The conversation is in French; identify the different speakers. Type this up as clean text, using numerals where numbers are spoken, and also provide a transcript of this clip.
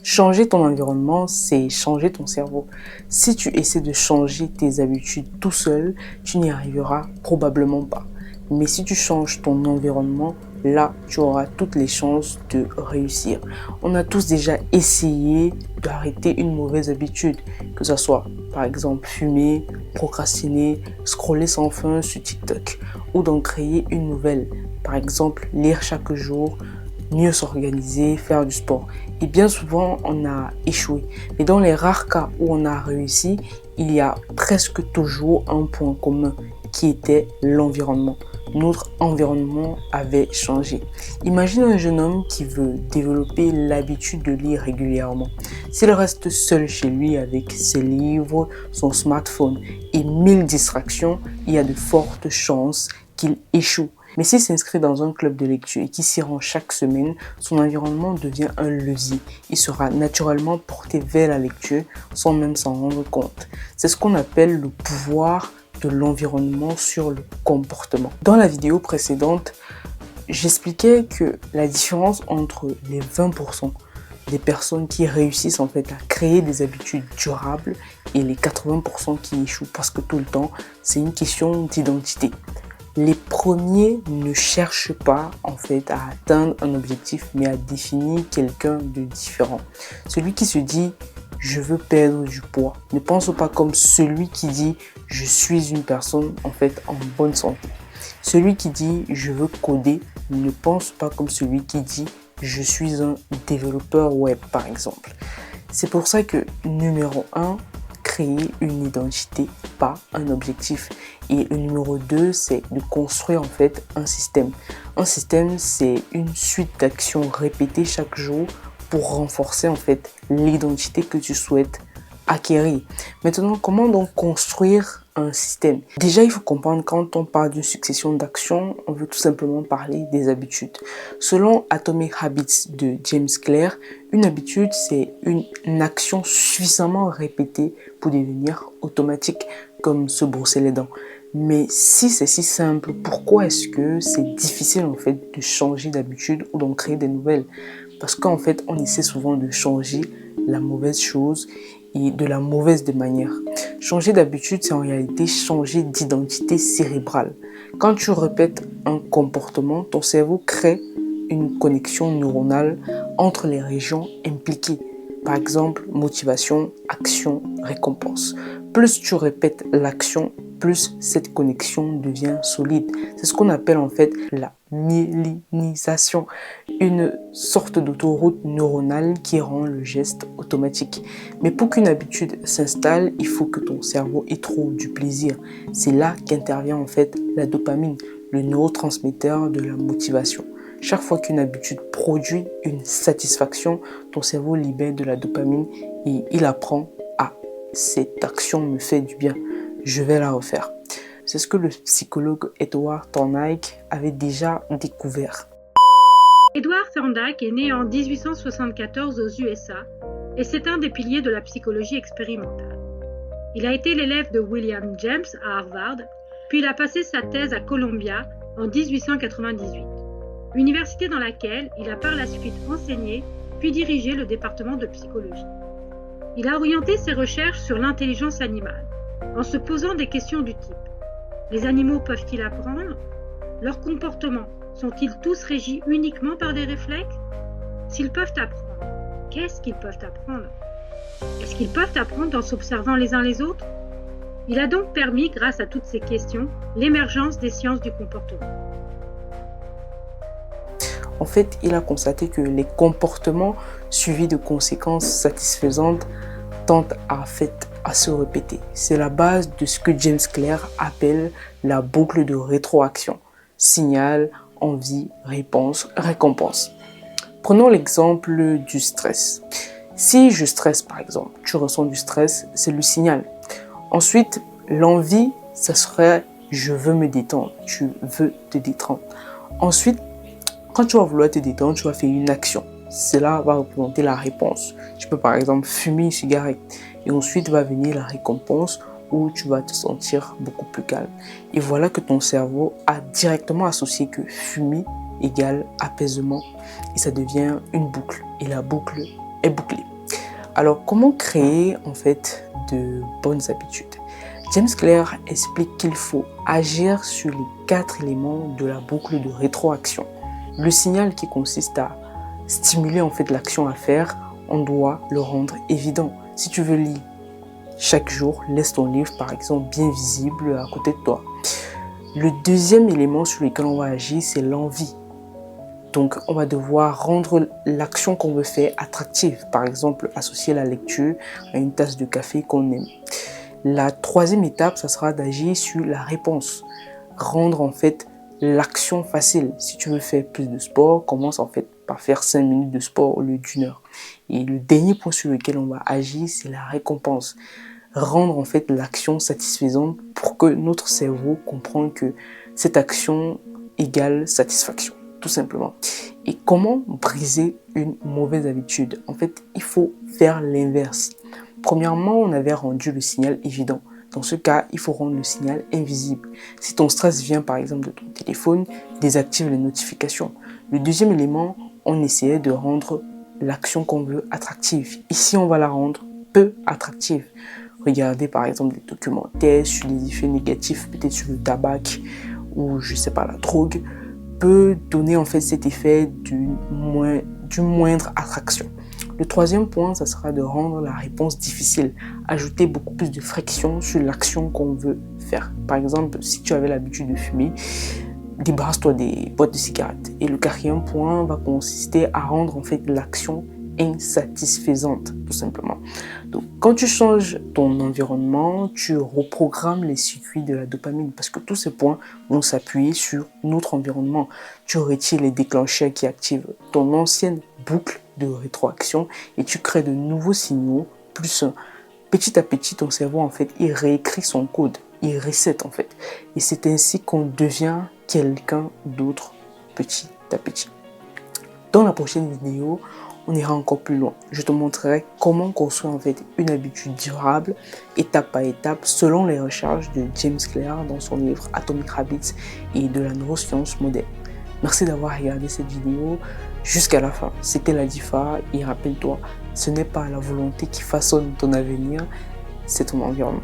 Speaker 1: Changer ton environnement, c'est changer ton cerveau. Si tu essaies de changer tes habitudes tout seul, tu n'y arriveras probablement pas. Mais si tu changes ton environnement, là, tu auras toutes les chances de réussir. On a tous déjà essayé d'arrêter une mauvaise habitude, que ce soit par exemple fumer, procrastiner, scroller sans fin sur TikTok, ou d'en créer une nouvelle. Par exemple, lire chaque jour, mieux s'organiser, faire du sport. Et bien souvent, on a échoué. Mais dans les rares cas où on a réussi, il y a presque toujours un point commun qui était l'environnement. Notre environnement avait changé. Imagine un jeune homme qui veut développer l'habitude de lire régulièrement. S'il reste seul chez lui avec ses livres, son smartphone et 1000 distractions, il y a de fortes chances qu'il échoue. Mais s'il s'inscrit dans un club de lecture et qu'il s'y rend chaque semaine, son environnement devient un levier. Il sera naturellement porté vers la lecture sans même s'en rendre compte. C'est ce qu'on appelle le pouvoir de l'environnement sur le comportement. Dans la vidéo précédente, j'expliquais que la différence entre les 20% des personnes qui réussissent en fait à créer des habitudes durables et les 80% qui échouent, parce que tout le temps, c'est une question d'identité. Les premiers ne cherchent pas en fait à atteindre un objectif, mais à définir quelqu'un de différent. Celui qui se dit « je veux perdre du poids » ne pense pas comme celui qui dit « je suis une personne en fait en bonne santé ». Celui qui dit « je veux coder » ne pense pas comme celui qui dit « je suis un développeur web » par exemple. C'est pour ça que numéro 1, créer une identité, pas un objectif. Et le numéro 2, c'est de construire en fait un système. Un système, c'est une suite d'actions répétées chaque jour pour renforcer en fait l'identité que tu souhaites acquérir. Maintenant, comment donc construire un système? Déjà, il faut comprendre quand on parle d'une succession d'actions, on veut tout simplement parler des habitudes. Selon Atomic Habits de James Clear, une habitude, c'est une action suffisamment répétée pour devenir automatique, comme se brosser les dents. Mais si c'est si simple, pourquoi est-ce que c'est difficile en fait de changer d'habitude ou d'en créer des nouvelles? Parce qu'en fait, on essaie souvent de changer la mauvaise chose et de la mauvaise des manières. Changer d'habitude, c'est en réalité changer d'identité cérébrale. Quand tu répètes un comportement, ton cerveau crée une connexion neuronale entre les régions impliquées. Par exemple, motivation, action, récompense. Plus tu répètes l'action, plus cette connexion devient solide. C'est ce qu'on appelle en fait la myélinisation, une sorte d'autoroute neuronale qui rend le geste automatique. Mais pour qu'une habitude s'installe, il faut que ton cerveau y trouve du plaisir. C'est là qu'intervient en fait la dopamine, le neurotransmetteur de la motivation. Chaque fois qu'une habitude produit une satisfaction, ton cerveau libère de la dopamine et il apprend « Ah, cette action me fait du bien, je vais la refaire ». C'est ce que le psychologue Edward Thorndike avait déjà découvert.
Speaker 2: Edward Thorndike est né en 1874 aux USA et c'est un des piliers de la psychologie expérimentale. Il a été l'élève de William James à Harvard, puis il a passé sa thèse à Columbia en 1898, université dans laquelle il a par la suite enseigné puis dirigé le département de psychologie. Il a orienté ses recherches sur l'intelligence animale, en se posant des questions du type: les animaux peuvent-ils apprendre? Leurs comportements sont-ils tous régis uniquement par des réflexes? S'ils peuvent apprendre, qu'est-ce qu'ils peuvent apprendre? Est-ce qu'ils peuvent apprendre en s'observant les uns les autres? Il a donc permis, grâce à toutes ces questions, l'émergence des sciences du comportement.
Speaker 1: En fait, il a constaté que les comportements suivis de conséquences satisfaisantes tendent à se répéter. C'est la base de ce que James Clear appelle la boucle de rétroaction. Signal, envie, réponse, récompense. Prenons l'exemple du stress. Si je stresse par exemple, tu ressens du stress, c'est le signal. Ensuite, l'envie, ça serait je veux me détendre, tu veux te détendre. Ensuite, quand tu vas vouloir te détendre, tu vas faire une action. Cela va représenter la réponse. Tu peux par exemple fumer une cigarette et ensuite va venir la récompense où tu vas te sentir beaucoup plus calme. Et voilà que ton cerveau a directement associé que fumer égale apaisement et ça devient une boucle et la boucle est bouclée. Alors, comment créer en fait de bonnes habitudes? James Clear explique qu'il faut agir sur les 4 éléments de la boucle de rétroaction. Le signal qui consiste à stimuler en fait l'action à faire, on doit le rendre évident. Si tu veux lire chaque jour, laisse ton livre par exemple bien visible à côté de toi. Le deuxième élément sur lequel on va agir, c'est l'envie. Donc, on va devoir rendre l'action qu'on veut faire attractive. Par exemple, associer la lecture à une tasse de café qu'on aime. La troisième étape, ça sera d'agir sur la réponse. Rendre en fait l'action facile. Si tu veux faire plus de sport, commence en fait par faire 5 minutes de sport au lieu d'1 heure. Et le dernier point sur lequel on va agir, c'est la récompense. Rendre en fait l'action satisfaisante pour que notre cerveau comprenne que cette action égale satisfaction. Tout simplement. Et comment briser une mauvaise habitude? En fait, il faut faire l'inverse. Premièrement, on avait rendu le signal évident. Dans ce cas, il faut rendre le signal invisible. Si ton stress vient par exemple de ton téléphone, désactive les notifications. Le deuxième élément, on essayait de rendre l'action qu'on veut attractive. Ici, on va la rendre peu attractive. Regardez par exemple des documentaires sur les effets négatifs, peut-être sur le tabac ou je sais pas, la drogue, peut donner en fait cet effet d'une moindre attraction. Le troisième point, ça sera de rendre la réponse difficile, ajouter beaucoup plus de friction sur l'action qu'on veut faire. Par exemple, si tu avais l'habitude de fumer, débarrasse-toi des boîtes de cigarettes. Et le quatrième point va consister à rendre en fait l'action insatisfaisante, tout simplement. Donc, quand tu changes ton environnement, tu reprogrammes les circuits de la dopamine parce que tous ces points vont s'appuyer sur notre environnement. Tu retires les déclencheurs qui activent ton ancienne boucle de rétroaction et tu crées de nouveaux signaux plus sains. Petit à petit, ton cerveau, en fait, il réécrit son code, il reset, en fait. Et c'est ainsi qu'on devient quelqu'un d'autre petit à petit. Dans la prochaine vidéo, on ira encore plus loin. Je te montrerai comment construire en fait une habitude durable, étape par étape, selon les recherches de James Clear dans son livre Atomic Habits et de la neuroscience moderne. Merci d'avoir regardé cette vidéo jusqu'à la fin. C'était la DIFA et rappelle-toi, ce n'est pas la volonté qui façonne ton avenir, c'est ton environnement.